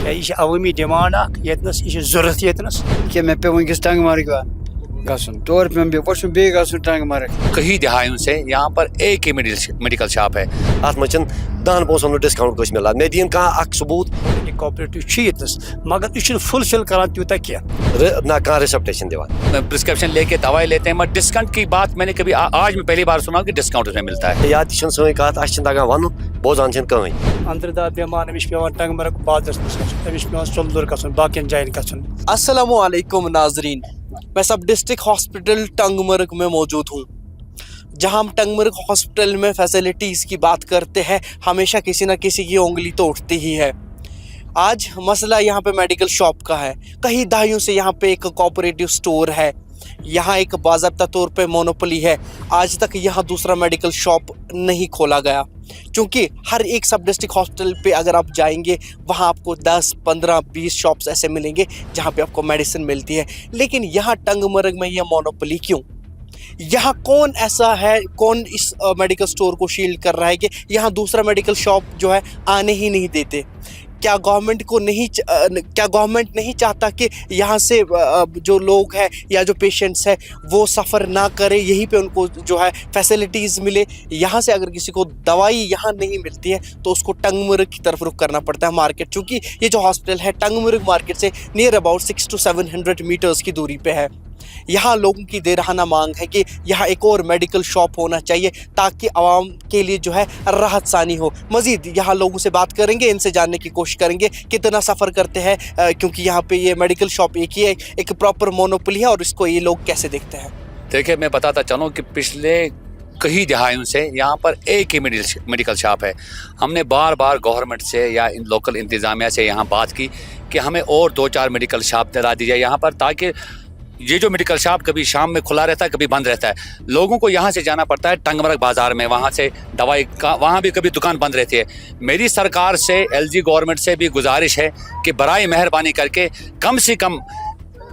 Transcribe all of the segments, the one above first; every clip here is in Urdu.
یہ عوامی ڈیمانڈ یتنس یہ ضرورت یتنس کہ میں پہ ونکس ٹنگ مرگ گھن تور پہ پہ بیٚیہِ گژھُن ٹنگ مرگ. کہیں دہائیوں سے یہاں پر ایک ہی میڈیکل شاپ ہے. ات من دہن پونسن ڈسکاؤنٹ کس ملان مے دین کھانا اخ ثبوت کوآپریٹو یتنس مگر یہ فلفل کران تیوتہ کی نہ کھانا ریسپٹیشن دیوان. پرسکرپشن لے کے دوائی لیتے ہیں مگر ڈسکاؤنٹ کی بات میں نے کبھی آج میں پہلی بار سنا کہ ڈسکاؤنٹ اس میں ملتا ہے. یا تہ سن کت اس تگان ون بوزان کہیں. اندر بیمار امس پیوان ٹنگ مرگ بازرس مز گھن امس پیوان سولدر گھن باقین جائن گھن. السلام علیکم ناظرین، میں سب ڈسٹرکٹ ہاسپٹل ٹنگ مرگ میں موجود ہوں. جہاں ہم ٹنگ مرگ ہاسپٹل میں فیسلٹیز کی بات کرتے ہیں ہمیشہ کسی نہ کسی کی انگلی تو اٹھتی ہی ہے. آج مسئلہ یہاں پہ میڈیکل شاپ کا ہے. کئی دہائیوں سے یہاں پہ ایک کوآپریٹو سٹور ہے، یہاں ایک باضابطہ طور پہ مونوپلی ہے. آج تک یہاں دوسرا میڈیکل شاپ نہیں کھولا گیا، چونکہ ہر ایک سب ڈسٹرکٹ ہاسپٹل پہ اگر آپ جائیں گے وہاں آپ کو 10 15 20 شاپس ایسے ملیں گے جہاں پہ آپ کو میڈیسن ملتی ہے. لیکن یہاں ٹنگ مرگ میں یہ مونوپلی کیوں؟ یہاں کون ایسا ہے، کون اس میڈیکل سٹور کو شیلڈ کر رہا ہے کہ یہاں دوسرا میڈیکل شاپ جو ہے آنے ہی نہیں دیتے؟ کیا گورنمنٹ نہیں چاہتا کہ یہاں سے جو لوگ ہیں یا جو پیشنٹس ہیں وہ سفر نہ کرے، یہیں پہ ان کو جو ہے فیسلٹیز ملے؟ یہاں سے اگر کسی کو دوائی یہاں نہیں ملتی ہے تو اس کو ٹنگ مرگ کی طرف رخ کرنا پڑتا ہے مارکیٹ، چونکہ یہ جو ہاسپٹل ہے ٹنگ مرگ مارکیٹ سے نیئر اباؤٹ 600 to 700 میٹرز کی دوری پہ ہے. یہاں لوگوں کی دیرہانہ مانگ ہے کہ یہاں ایک اور میڈیکل شاپ ہونا چاہیے تاکہ عوام کے لیے جو ہے راحت ثانی ہو. مزید یہاں لوگوں سے بات کریں گے، ان سے جاننے کی کوشش کریں گے کتنا سفر کرتے ہیں، کیونکہ یہاں پہ یہ میڈیکل شاپ ایک ہی ہے، ایک پراپر مونوپلی ہے، اور اس کو یہ لوگ کیسے دیکھتے ہیں. دیکھیں میں بتاتا چلوں کہ پچھلے کئی دہائیوں سے یہاں پر ایک ہی میڈیکل شاپ ہے. ہم نے بار بار گورنمنٹ سے یا لوکل انتظامیہ سے یہاں بات کی کہ ہمیں اور 2-4 میڈیکل شاپ دلا دی جائے یہاں پر، تاکہ یہ جو میڈیکل شاپ کبھی شام میں کھلا رہتا ہے کبھی بند رہتا ہے. لوگوں کو یہاں سے جانا پڑتا ہے ٹنگ مرگ بازار میں، وہاں سے دوائی کا وہاں بھی کبھی دکان بند رہتی ہے. میری سرکار سے LG گورنمنٹ سے بھی گزارش ہے کہ برائے مہربانی کر کے کم سے کم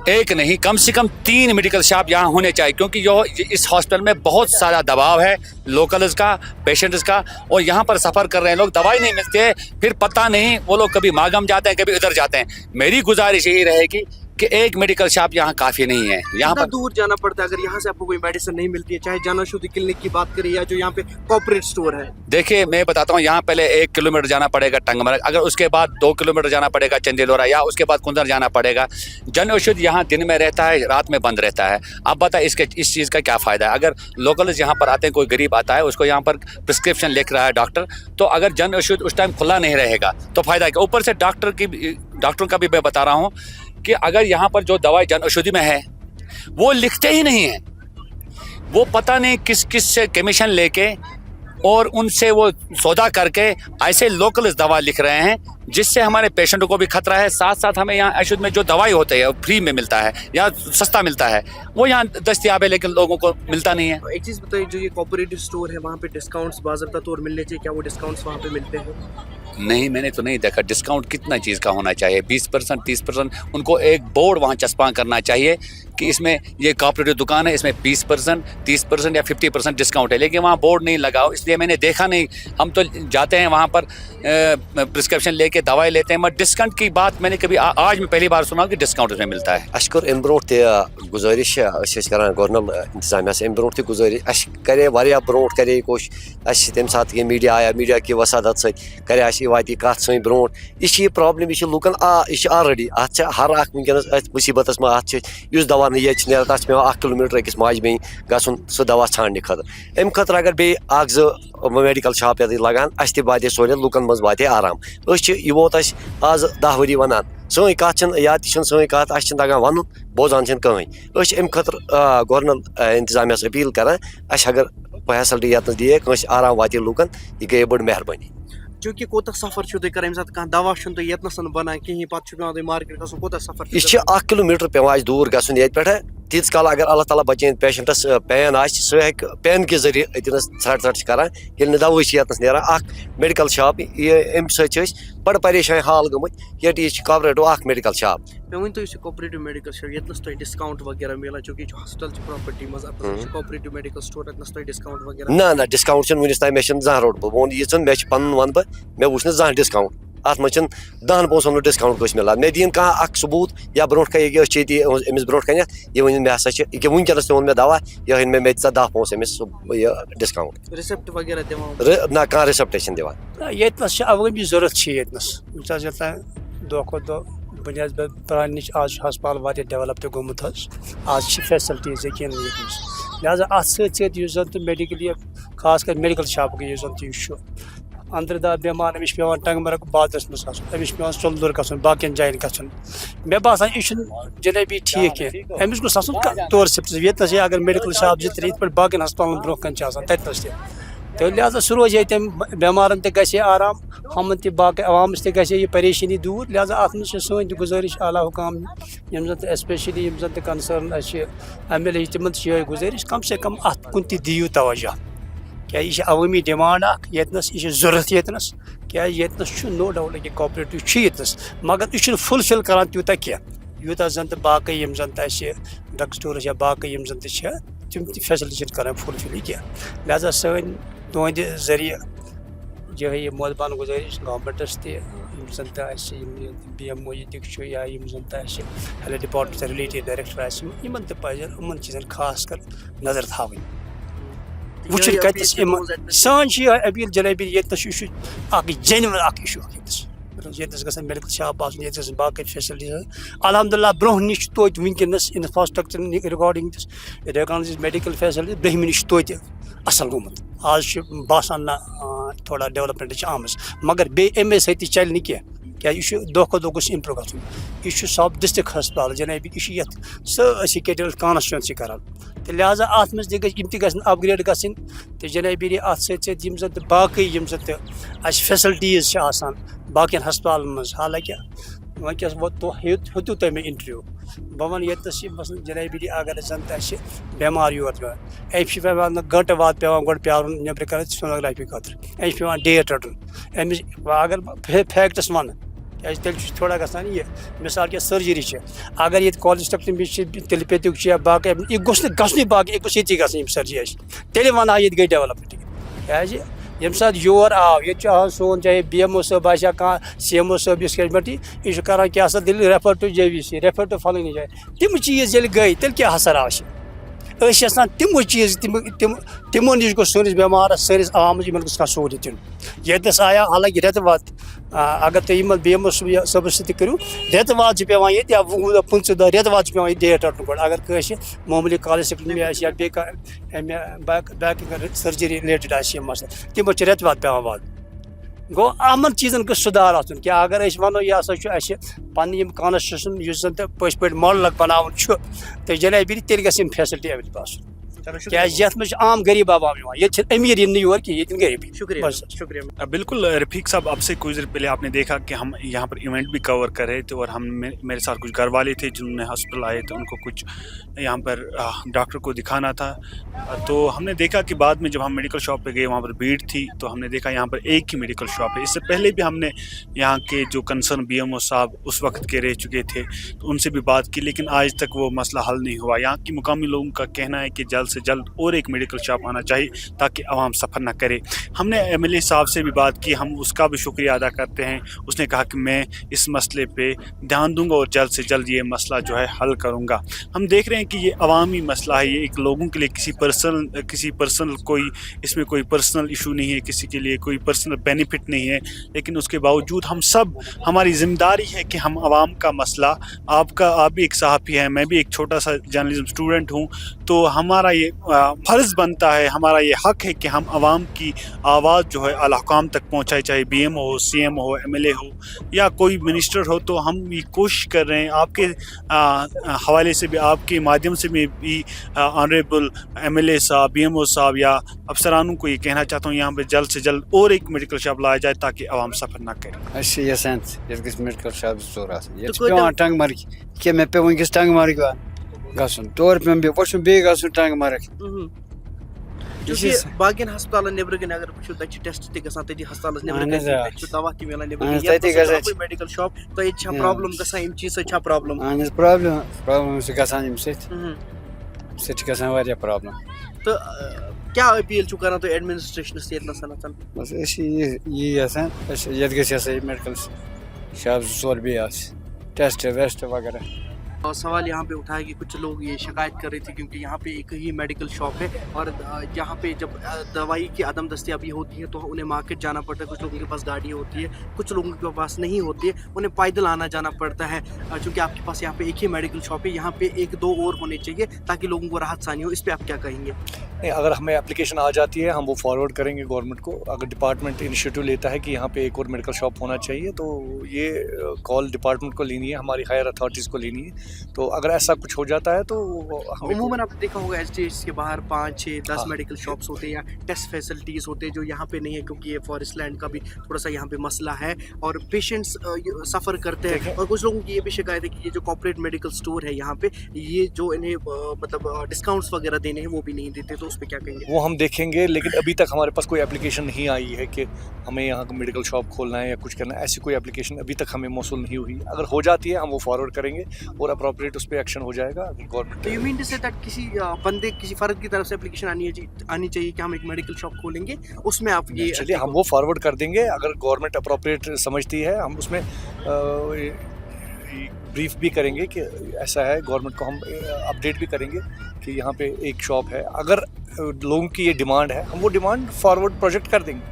ایک نہیں کم سے کم 3 میڈیکل شاپ یہاں ہونے چاہیے، کیونکہ اس ہاسپٹل میں بہت سارا دباؤ ہے لوکلز کا، پیشنٹس کا، اور یہاں پر سفر کر رہے ہیں لوگ، دوائی نہیں ملتی ہے، پھر پتہ نہیں وہ لوگ کبھی ماگم جاتے ہیں کبھی ادھر جاتے ہیں. میری گزارش یہی رہے گی کہ ایک میڈیکل شاپ یہاں کافی نہیں ہے. یہاں پر دور جانا پڑتا ہے اگر یہاں سے آپ کو کوئی میڈیسن نہیں ملتی ہے، چاہے جان اوشدھی کلینک کی بات کریں یا جو یہاں پہ کوآپریٹ سٹور ہے. دیکھیے میں بتاتا ہوں، یہاں پہلے 1 کلومیٹر جانا پڑے گا ٹنگ مرگ، اگر اس کے بعد 2 کلومیٹر جانا پڑے گا چندیلورا، یا اس کے بعد کندر جانا پڑے گا. جن اوشدھ یہاں دن میں رہتا ہے، رات میں بند رہتا ہے. اب بتائیں اس چیز کا کیا فائدہ ہے؟ اگر لوکلز یہاں پر آتے ہیں، کوئی غریب آتا ہے اس کو یہاں پر پرسکرپشن لکھ رہا ہے ڈاکٹر، تو اگر جن اوشدھ اس ٹائم کھلا نہیں رہے گا تو فائدہ کیا؟ اوپر سے ڈاکٹر کا بھی میں بتا رہا ہوں کہ اگر یہاں پر جو دوائی جن اوشدھی میں ہے وہ لکھتے ہی نہیں ہیں، وہ پتہ نہیں کس سے کمیشن لے کے اور ان سے وہ سودا کر کے ایسے لوکلز دوا لکھ رہے ہیں جس سے ہمارے پیشنٹوں کو بھی خطرہ ہے. ساتھ ساتھ ہمیں یہاں اوشدھ میں جو دوائی ہوتی ہے فری میں ملتا ہے یا سستا ملتا ہے، وہ یہاں دستیاب ہے لیکن لوگوں کو ملتا نہیں ہے. ایک چیز بتائیے، جو یہ کوآپریٹو سٹور ہے وہاں پہ ڈسکاؤنٹس باضابطہ طور ملنے چاہیے، کیا وہ ڈسکاؤنٹس وہاں پہ ملتے ہیں؟ نہیں، میں نے تو نہیں دیکھا. ڈسکاؤنٹ کتنا چیز کا ہونا چاہیے؟ 20% 30%. ان کو ایک بورڈ وہاں چسپاں کرنا چاہیے کہ اس میں یہ کوآپریٹو دکان ہے، اس میں 20% 30% یا 50% ڈسکاؤنٹ ہے، لیکن وہاں بورڈ نہیں لگا، اس لیے میں نے دیکھا نہیں. ہم تو جاتے ہیں وہاں پر پرسکرپشن لے کے دوائی لیتے ہیں، مگر ڈسکاؤنٹ کی بات میں نے کبھی آج میں پہلی بار سنا کہ ڈسکاؤنٹ اس میں ملتا ہے. اس کر ام برو گزارش کران گورنل انتظامیہ سے، ام برو گزارش اس کرے واریاہ برو کرے کوشش. اس تمہ سات یہ میڈیا آیا، میڈیا کی وسادت ست کرے اس واتی کت سن برو. یہ پرابلم یہ لوکن یہ آلریڈی ات ہر اخ ونکس مصیبت میں ات اس دوا یہ نیران تک پہ 1 کلومیٹر أکس ماجہ بین گھن سہ دوا ژھانڈنے خاطر. امہ خاطر اگر بیٚیہِ 1-2 میڈیکل شاپ یتھ لگان اس تہ واتہِ سہولیت، لوکن مز واتہِ آرام. یہ ووت اس آز 10 ؤری ونان، سٲنۍ کتھ چھنہٕ یا تہِ چھنہٕ سٲنۍ کتھ، اس چھنہٕ تگان ونُن، بوزان چھنہٕ کٕہٕنۍ. امہ خاطر گورنل انتظامیہ اپیل کران اس اگر فیسلٹی یتنس دی کٲنٛسہِ آرام واتہِ لوکن، یہ گٔیے بٔڑ مہربٲنی. چونکہ کوتاہ سفر چھو تُہۍ کران ییٚمہِ ساتہٕ کانٛہہ دوا چھُنہٕ تۄہہِ ییٚتنس بنان کِہیٖنۍ، پتہٕ چھُ پیوان تۄہہِ مارکیٹ گژھُن، کوتاہ سفر چھُ؟ یہ 1 کلومیٹر پیوان اس دور گھن یت پہ. تیٖتِس کال اگر اللہ تعالیٰ بچین پیشنٹس پین آ سہ ہیٚکہِ پین کہِ ذریعہ اتنس ژھرٹ کران ییٚلہِ نہٕ دوا یتنس نیران. اکھ میڈیکل شاپ امہ سۭتۍ چھِ أسۍ بڑٕ پریشان حال گٔمٕتۍ ییٚتہِ یہِ چھِ کوآپریٹو اکھ میڈیکل شاپ. مےٚ ؤنۍ تو یُس یہِ کوآپریٹو میڈیکل شاپ ییٚتنس تۄہہِ ڈسکاؤنٹ وغیرہ ملان، چونکہ یہ ہاسپٹل چھِ پراپرٹی منٛز اَپٲرۍ کوآپریٹو میڈیکل سٹور، اتنس تۄہہِ ڈسکاؤنٹ وغیرہ؟ نہ ڈسکاؤنٹ چھُنہٕ وُنِس تام مےٚ چھُنہٕ زانٛہہ روٚٹمُت. بہٕ ووٚن یہِ ژھن مےٚ چھُ پنُن ون بہٕ، مےٚ وٕچھ نہٕ زانٛہہ ڈسکاؤنٹ. ات مجھ 10 پونسن ڈسکاؤنٹ گوٚژھ مِلان مےٚ دِیِن کانٛہہ اکھ ثبوٗت یا برونٛٹھ کَنہِ ییٚکیٛاہ أسۍ چھِ ییٚتہِ أمِس برونٛٹھ کَنٮ۪تھ یہِ ؤنِن مےٚ ہسا چھِ ییٚکیٛاہ وٕنکٮ۪نس تہِ ووٚن مےٚ دوا یہِ ہٲیِن مےٚ دِژا 10 پونٛسہٕ أمِس یہِ ڈِسکاوُنٛٹ رِسِپٹ وغیرہ دِوان نہ کانٛہہ رِسپٹے چھِنہٕ دِوان ییٚتنَس چھِ عوٲمی ضوٚرَتھ چھِ ییٚتنَس وٕچھ حظ یوٚتام دۄہ کھۄتہٕ دۄہ بنیاسبت پرٛانہِ نِش آز چھُ ہسپتال واریاہ ڈیولپ تہِ گوٚمُت حظ آز چھِ فیسلٹیٖز یقیٖنن ییٚتنَس لہٰذا اَتھ سۭتۍ سۭتۍ یُس زَن تہِ میڈِکلی خاص کر میڈِکل شاپُک یُس زَن تہِ یُس چھُ أنٛدرٕ بٮ۪مار أمِس چھُ پیٚوان ٹنٛگہٕ مرگ بازرَس منٛز گژھُن أمِس چھُ پیٚوان ژۄلدُر گژھُن باقین جاین گژھُن مےٚ باسان یہِ چھُنہٕ جنابی ٹھیٖک کینٛہہ أمِس گوٚژھ آسُن طور سِپٹس ییٚتنَس اگر میڈِکل شاپ 2-3 یِتھ پٲٹھۍ باقین ہسپتالن برونٛہہ کَنہِ چھِ آسان تَتنَس تہِ تہٕ لہٰذا سُہ روزِ ہے تٔمۍ بٮ۪مارن تہِ گژھِ ہے آرام ہُمن تہِ باقٕے عوامس تہِ گژھِ ہے یہِ پریشٲنی دوٗر لہٰذا اَتھ منٛز چھِ سٲنۍ تہِ گُزٲرِش اعلیٰ حُکام یِم زن تہِ ایسپیشلی یِم زن تہِ کنسٲرن اَسہِ چھِ MLA تِمن تہِ چھِ یِہوے گُزٲرِش کم سے کم اَتھ کُن تہِ دِیِو توجہ کیٛازِ یہِ چھِ عوٲمی ڈِمانٛڈ اکھ ییٚتنَس یہِ چھِ ضوٚرتھ ییٚتنَس کیٛازِ ییٚتنَس چھُ نو ڈاوُٹ کہِ کوآپریٹِو چھُ ییٚتنَس مگر یہِ چھُنہٕ فُلفِل کران تیوٗتاہ کینٛہہ یوٗتاہ زن تہِ باقٕے یِم زن تہِ اَسہِ ڈرٛگ سٹورٕز یا باقٕے یِم زن تہِ چھِ تِم تہِ فیسلٹی چھِنہٕ کران فُلفِل یہِ کینٛہہ لہٰذا سٲنۍ تُہنٛدِ ذٔریعہٕ یِہوے یہِ مودبان گُزٲرِش گورمنٹس تہِ یِم زن تہِ اَسہِ یِم BMO ییٚتِکۍ چھُ یا یِم زن تہِ اَسہِ ہیلتھ ڈپارٹمنٹ رِلیٹِڈ ڈایریکٹر آسہِ یِمن تہِ پزن یِمن چیٖزن خاص کر نظر تھاوٕنۍ وٕچھُن کَتٮ۪س یِمن سٲنۍ چھِ یِہوے أپیٖل جنابی ییٚتنَس چھُ یہِ چھُ اکھ جینوَن اکھ اِشوٗ اکھ ییٚتنَس گژھن میڈِکل شاپ آسُن ییٚتہِ گژھن باقٕے فیسلٹیٖز الحمدُاللہ برونٛہہ نِش چھُ توتہِ وٕنکیٚنس انفراسٹرکچر رِگاڈِنگ دِس میڈِکل فیسلٹی برٛونٛہمہِ نِش چھُ توتہِ اَصٕل گوٚمُت آز چھُ باسان نہ تھوڑا ڈیولپمنٹ چھِ آمٕژ مگر بیٚیہِ اَمے سۭتۍ تہِ چلہِ نہٕ کینٛہہ کیٛازِ یہِ چھُ دۄہ کھۄتہٕ دۄہ گوٚژھ اِمپروٗ گژھُن یہِ چھُ سب ڈِسٹرک ہسپتال جنابی یہِ چھُ یتھ سٲرسٕے کیٹل کانسٹچُوینسی کران تہٕ لہٰذا اتھ منٛز تہِ گژھِ یِم تہِ گژھن اپگریڈ گژھنۍ تہٕ جنابی اتھ سۭتۍ سۭتۍ یِم زن تہِ باقٕے یِم زن تہِ اَسہِ فیسلٹیٖز چھِ آسان باقین ہسپتالن منٛز حالانکہِ وٕنکیٚس ہیوٚتوٕ تۄہہِ مےٚ اِنٹرویو بہٕ وَنہٕ ییٚتنَس چھِ مثلاً جنابی اگر زن تہِ اَسہِ بٮ۪مار یور یِوان أمِس چھِ پیٚوان نہٕ گنٹہٕ واد پیٚوان گۄڈٕ پیارُن نیٚبرٕ کَنۍ سونوگرافی خٲطرٕ أمِس چھِ پیٚوان ڈیٹ رَٹُن أمِس اگر بہٕ فیکٹس وَنہٕ کیٛازِ تیٚلہِ چھُ تھوڑا گژھان یہِ مِثال کے سٔرجری چھِ اگر ییٚتہِ کالِسٹکٹمی چھِ تِلپیتُک چھِ یا باقٕے یہِ گوٚژھ نہٕ گژھنُے باقٕے یہِ گوٚژھ ییٚتی گژھٕنۍ یِم سٔرجری اَسہِ تیٚلہِ وَنہٕ ہا ییٚتہِ گٔے ڈیولپمنٹ کیٛازِ ییٚمہِ ساتہٕ یور آو ییٚتہِ چھُ آسان سون چاہے BMO صٲب آسہِ یا کانٛہہ CMO صٲب یُس کیٛازِ یہِ چھُ کران کیٛاہ سا دِل refer to JVC refer to فلٲنی جایہِ تِم چیٖز ییٚلہِ گٔے تیٚلہِ کیٛاہ اثر آو اَسہِ أسۍ چھِ یژھان تِمو چیٖز تِمو نِش گوٚژھ سٲنِس بٮ۪مارس سٲنِس عوامس یِمن گوٚژھ کانٛہہ سہوٗلیت دِیُن ییٚتنس آیا حالانکہِ رٮ۪تہٕ واد اگر تُہۍ یِمن BMO صٲبس سۭتۍ تہِ کٔرِو رٮ۪تہٕ واد چھِ پیٚوان ییٚتہِ یا 20 دۄہ 15 دۄہ رٮ۪تہٕ واد چھُ پیٚوان ییٚتہِ ڈیٹ رَٹُن گۄڈٕ اگر کٲنٛسہِ معموٗلی کالِسٹکٹمی آسہِ یا بیٚیہِ کانٛہہ اَمہِ باقٕے سٔرجری رِلیٹِڈ آسہِ یِم مسلہٕ تِمن چھِ رٮ۪تہٕ واد پیٚوان واتُن گوٚو یِمن چیٖزن گوٚژھ سُدھار آسُن کیٛاہ اگر أسۍ وَنو یہِ ہسا چھُ اَسہِ پنٕنۍ یِم کانسٹیوشن یُس زن تہِ پٔزۍ پٲٹھۍ ماڈل اکھ بناوُن چھُ تہٕ جنابی تیٚلہِ گژھِ یِم فیسلٹی ایویلیبل آسُن کیٛازِ یَتھ منٛز چھِ عام غریٖب عوام یِوان ییٚتہِ چھِنہٕ أمیٖر یِن نہٕ یور کینٛہہ ییٚتہِ غریٖبی شکریہ بالکل رفیق صاحب اب سے کچھ دیر پہلے آپ نے دیکھا کہ ہم یہاں پر ایونٹ بھی کور کر رہے تھے اور ہم میرے ساتھ کچھ گھر والے تھے جنہوں نے ہاسپٹل آئے تھے ان کو کچھ یہاں پر ڈاکٹر کو دکھانا تھا تو ہم نے دیکھا کہ بعد میں جب ہم میڈیکل شاپ پہ گئے وہاں پر بھیڑ تھی تو ہم نے دیکھا یہاں پر ایک ہی میڈیکل شاپ ہے اس سے پہلے بھی ہم نے یہاں کے جو کنسرن BMO صاحب اس وقت کے رہ چکے تھے تو ان سے بھی بات کی لیکن آج تک وہ مسئلہ حل نہیں ہوا یہاں کی مقامی لوگوں کا کہنا ہے کہ جلد سے جلد اور ایک میڈیکل شاپ آنا چاہیے تاکہ عوام سفر نہ کرے ہم نے MLA صاحب سے بھی بات کی ہم اس کا بھی شکریہ ادا کرتے ہیں اس نے کہا کہ میں اس مسئلے پہ دھیان دوں گا اور جلد سے جلد یہ مسئلہ جو ہے حل کروں گا ہم دیکھ رہے ہیں کہ یہ عوامی مسئلہ ہے یہ ایک لوگوں کے لیے کسی پرسنل کوئی اس میں کوئی پرسنل ایشو نہیں ہے کسی کے لیے کوئی پرسنل بینیفٹ نہیں ہے لیکن اس کے باوجود ہم سب ہماری ذمہ داری ہے کہ ہم عوام کا مسئلہ آپ بھی ایک صحافی ہے میں بھی ایک چھوٹا سا جرنلزم اسٹوڈنٹ ہوں تو ہمارا یہ فرض بنتا ہے ہمارا یہ حق ہے کہ ہم عوام کی آواز جو ہے اعلیٰ حکام تک پہنچائے چاہے BMO ہو CM ہو MLA ہو یا کوئی منسٹر ہو تو ہم یہ کوشش کر رہے ہیں آپ کے حوالے سے بھی آپ کے مادھیم سے بھی آنریبل MLA صاحب BMO صاحب یا افسرانوں کو یہ کہنا چاہتا ہوں یہاں پہ جلد سے جلد اور ایک میڈیکل شاپ لایا جائے تاکہ عوام سفر نہ کرے أسۍ چھِ یژھان ییٚتہِ گژھِ میڈِکل شاپ 2 ژور آسٕنۍ ییٚتہِ چھِ پیٚوان ٹنٛگہٕ مرگہِ کیٛاہ مےٚ پیٚو وٕنکیٚس ٹنٛگہٕ مرگہِ گژھُن تورٕ پیٚوم بیٚیہِ پَتہٕ چھُم بیٚیہِ گژھُن ٹنٛگہٕ مرگ باقین ہسپتالن نیبرٕ کَنۍ اگر وٕچھو تَتہِ چھِ ٹیسٹ تہِ گژھان تٔتی ہسپتالس نیبرٕ کَنۍ تَتہِ چھُ دوا تہِ مِلان نیبرٕ کَنۍ میڈِکل شاپ تۄہہِ ییٚتہِ چھا پرابلم گژھان اَمہِ چیٖز سۭتۍ چھا پرابلم اہن حظ پرابلم چھِ گژھان اَمہِ سۭتۍ چھِ گژھان واریاہ پرابلم تہٕ کیا اپیل چھو کران تو ایڈمنسٹریشنس یتنس سنتن بس یہ آسان یہ گھس میڈیکل شاپ 2 بیٚیہِ آسہِ ٹیسٹ ویسٹ وغیرہ. سوال یہاں پہ اٹھا ہے کہ کچھ لوگ یہ شکایت کر رہے تھے کیونکہ یہاں پہ ایک ہی میڈیکل شاپ ہے اور یہاں پہ جب دوائی کی عدم دستیابی ہوتی ہے تو انہیں مارکیٹ جانا پڑتا ہے. کچھ لوگوں کے پاس گاڑی ہوتی ہے, کچھ لوگوں کے پاس نہیں ہوتی ہے, انہیں پیدل آنا جانا پڑتا ہے. چونکہ آپ کے پاس یہاں پہ ایک ہی میڈیکل شاپ ہے, یہاں پہ 1-2 اور ہونے چاہیے تاکہ لوگوں کو راحت ثانی ہو. اس پہ آپ کیا کہیں گے؟ نہیں, اگر ہمیں اپلیکیشن آ جاتی ہے ہم وہ فارورڈ کریں گے گورنمنٹ کو. اگر ڈپارٹمنٹ انیشیٹو لیتا ہے کہ یہاں پہ ایک اور میڈیکل شاپ ہونا چاہیے تو یہ کال ڈپارٹمنٹ کو لینی ہے, ہماری ہائر اتھارٹیز کو لینی ہے. تو اگر ایسا کچھ ہو جاتا ہے تو عموماً آپ نے دیکھا ہوگا ایس ڈی ایس کے باہر 5-6-10 میڈیکل شاپس ہوتے ہیں یا ٹیسٹ فیسلٹیز ہوتے ہیں جو یہاں پہ نہیں ہے کیونکہ یہ فارسٹ لینڈ کا بھی تھوڑا سا یہاں پہ مسئلہ ہے اور پیشنٹس سفر کرتے ہیں. اور کچھ لوگوں کی یہ بھی شکایت ہے کہ یہ جو کارپوریٹ میڈیکل اسٹور ہے یہاں پہ یہ جو انہیں مطلب ڈسکاؤنٹس وغیرہ دینے ہیں وہ بھی نہیں دیتے. تو اس پہ کیا کہیں گے؟ وہ ہم دیکھیں گے, لیکن ابھی تک ہمارے پاس کوئی اپلیکیشن نہیں آئی ہے کہ ہمیں یہاں کا میڈیکل شاپ کھولنا ہے یا کچھ کرنا ہے. ایسی کوئی اپلیکیشن ابھی تک ہمیں موصول نہیں ہوئی. اگر ہو جاتی ہے ہم وہ فارورڈ کریں گے اور اپروپریٹ اس پہ ایکشن ہو جائے گا. گورنمنٹ یو مین ٹو سے دیٹ کسی بندے کسی فرد کی طرف سے اپلیکیشن آنی چاہیے کہ ہم ایک میڈیکل شاپ کھولیں گے, اس میں آپ یہ چلیے ہم وہ فارورڈ کر دیں گے. اگر گورنمنٹ اپروپریٹ سمجھتی ہے ہم اس میں بریف بھی کریں گے کہ ایسا ہے. گورنمنٹ کو ہم اپڈیٹ بھی کریں گے کہ یہاں پہ ایک شاپ ہے. اگر لوگوں کی یہ ڈیمانڈ ہے ہم وہ ڈیمانڈ فارورڈ پروجیکٹ کر دیں گے.